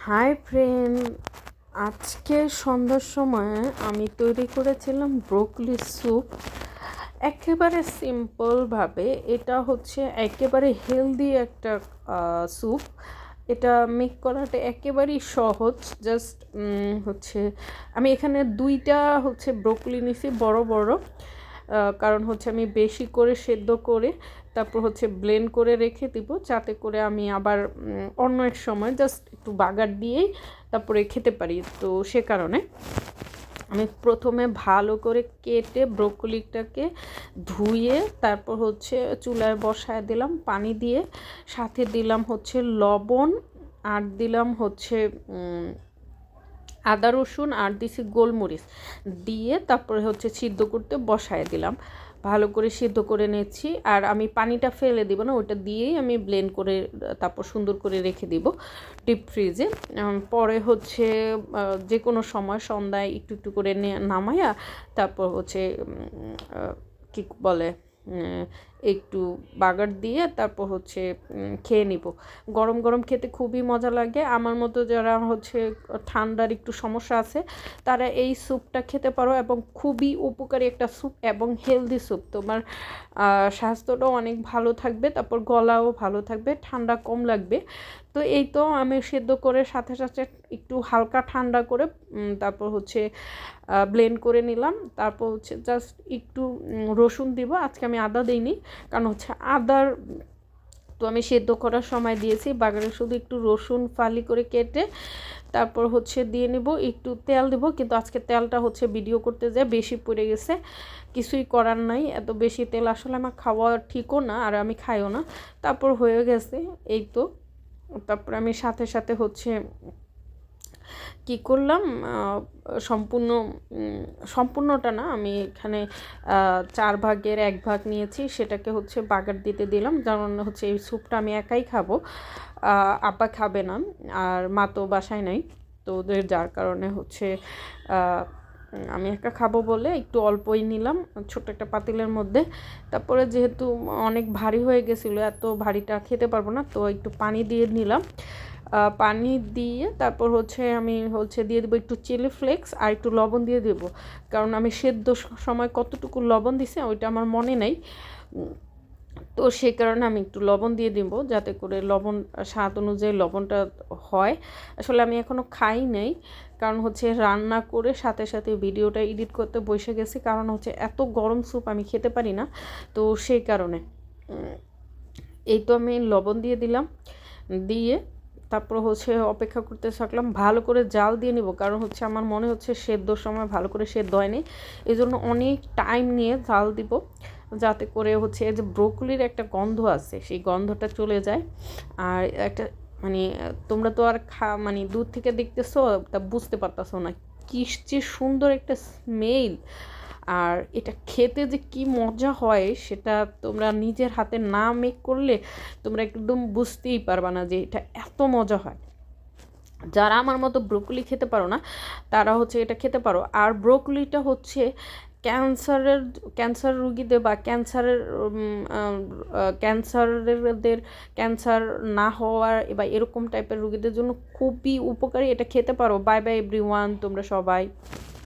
Hi friend, আজকে সন্ধ্যার সময় আমি তৈরি করেছিলাম ব্রোকলি স্যুপ। একেবারে সিম্পলভাবে, এটা হচ্ছে একেবারে হেলদি একটা স্যুপ। এটা মেক করাটা একেবারেই সহজ। জাস্ট হচ্ছে আমি এখানে দুইটা হচ্ছে ব্রোকলি নিছি, বড় বড়। কারণ হচ্ছে আমি বেশি করে সেদ্ধ করে তারপর হচ্ছে ব্লেন্ড করে রেখে দিব, যাতে করে আমি আবার অন্য এক সময় জাস্ট একটু বাগার দিয়েই তারপরে খেতে পারি। তো সে কারণে আমি প্রথমে ভালো করে কেটে ব্রোকলিটাকে ধুয়ে তারপর হচ্ছে চুলায় বসায় দিলাম পানি দিয়ে, সাথে দিলাম হচ্ছে লবণ, আর দিলাম হচ্ছে আদা রসুন, আর দিছি গোলমরিচ দিয়ে তারপরে হচ্ছে সিদ্ধ করতে বসায় দিলাম। ভালো করে সিদ্ধ করে নিচ্ছি, আর আমি পানিটা ফেলে দিব না, ওটা দিয়েই আমি ব্লেন্ড করে তারপর সুন্দর করে রেখে দিব ডিপ ফ্রিজে। পরে হচ্ছে যে কোনো সময় সন্ধ্যায় একটু একটু করে নামাইয়া তারপর হচ্ছে কী বলে একটু বাগার দিয়ে তারপর হচ্ছে খেয়ে নিব। গরম গরম খেতে খুবই মজা লাগে। আমার মতো যারা হচ্ছে ঠান্ডার একটু সমস্যা আছে তারা এই স্যুপটা খেতে পারো, এবং খুবই উপকারী একটা স্যুপ এবং হেলদি স্যুপ। তোমার স্বাস্থ্যটাও অনেক ভালো থাকবে, তারপর গলাও ভালো থাকবে, ঠান্ডা কম লাগবে। তো এই তো আমি সেদ্ধ করে সাথে সাথে একটু হালকা ঠান্ডা করে তারপর হচ্ছে ব্লেন্ড করে নিলাম। তারপর হচ্ছে জাস্ট একটু রসুন দিব। আজকে আমি আদা দিইনি, কারণ হচ্ছে আদার তো আমি সেদ্ধ করার সময় দিয়েছি বাগারে, শুধু একটু রসুন ফালি করে কেটে তারপর হচ্ছে দিয়ে নেব। একটু তেল দেবো, কিন্তু আজকে তেলটা হচ্ছে ভিডিও করতে যেয়ে বেশি পড়ে গেছে। কিছুই করার নাই, এত বেশি তেল আসলে আমার খাওয়া ঠিকও না, আর আমি খাইও না। তারপর হয়ে গেছে এই তো। তারপর আমি সাথে সাথে হচ্ছে কি করলাম, সম্পূর্ণটা না, আমি এখানে 4 ভাগের 1 ভাগ নিয়েছি, সেটাকে হচ্ছে বাগার দিতে দিলাম। কারণ হচ্ছে এই স্যুপটা আমি একাই খাবো, আব্বা খাবে না, আর মা তো বাসায় নাই। তো ওদের যার কারণে হচ্ছে আমি একা খাবো বলে একটু অল্পই নিলাম ছোট্ট একটা পাতিলের মধ্যে। তারপরে যেহেতু অনেক ভারী হয়ে গেছিলো, এত ভারীটা খেতে পারবো না, তো একটু পানি দিয়ে নিলাম। পানি দিয়ে তারপর হচ্ছে আমি হচ্ছে দিয়ে দেবো একটু চিলি ফ্লেক্স, আর একটু লবণ দিয়ে দেবো। কারণ আমি সেদ্ধ সময় কতটুকু লবণ দিছি ওইটা আমার মনে নেই, তো সেই কারণে আমি একটু লবণ দিয়ে দিব, যাতে করে লবণ স্বাদ অনুযায়ী লবণটা হয়। আসলে আমি এখনও খাই নাই, কারণ হচ্ছে রান্না করে সাথে সাথে ভিডিওটা এডিট করতে বসে গেছি। কারণ হচ্ছে এত গরম স্যুপ আমি খেতে পারি না, তো সেই কারণে এই তো আমি লবণ দিয়ে দিলাম। দিয়ে তারপর হচ্ছে অপেক্ষা করতে থাকলাম, ভালো করে জাল দিয়ে নিব। কারণ হচ্ছে আমার মনে হচ্ছে সেদ্ধর সময় ভালো করে সেদ্ধ হয়নি, এই জন্য অনেক টাইম নিয়ে জাল দিব, যাতে করে হচ্ছে যে ব্রোকলির একটা গন্ধ আছে সেই গন্ধটা চলে যায়। আর একটা মানে তোমরা তো আর মানে দূর থেকে দেখতেছো, তা বুঝতে পারতেছো না কি যে সুন্দর একটা স্মেল। আর এটা খেতে যে কি মজা হয় সেটা তোমরা নিজের হাতে না মেক করলে তোমরা একদম বুঝতেই পারবা না যে এটা এত মজা হয়। যারা আমার মতো ব্রোকলি খেতে পারো না তারা হচ্ছে এটা খেতে পারো। আর ব্রোকলিটা হচ্ছে ক্যান্সার রুগীদের বা ক্যান্সারেরদের ক্যান্সার না হওয়ার বা এরকম টাইপের রুগীদের জন্য খুবই উপকারী। এটা খেতে পারো। বাই বাই এভরিওয়ান, তোমরা সবাই।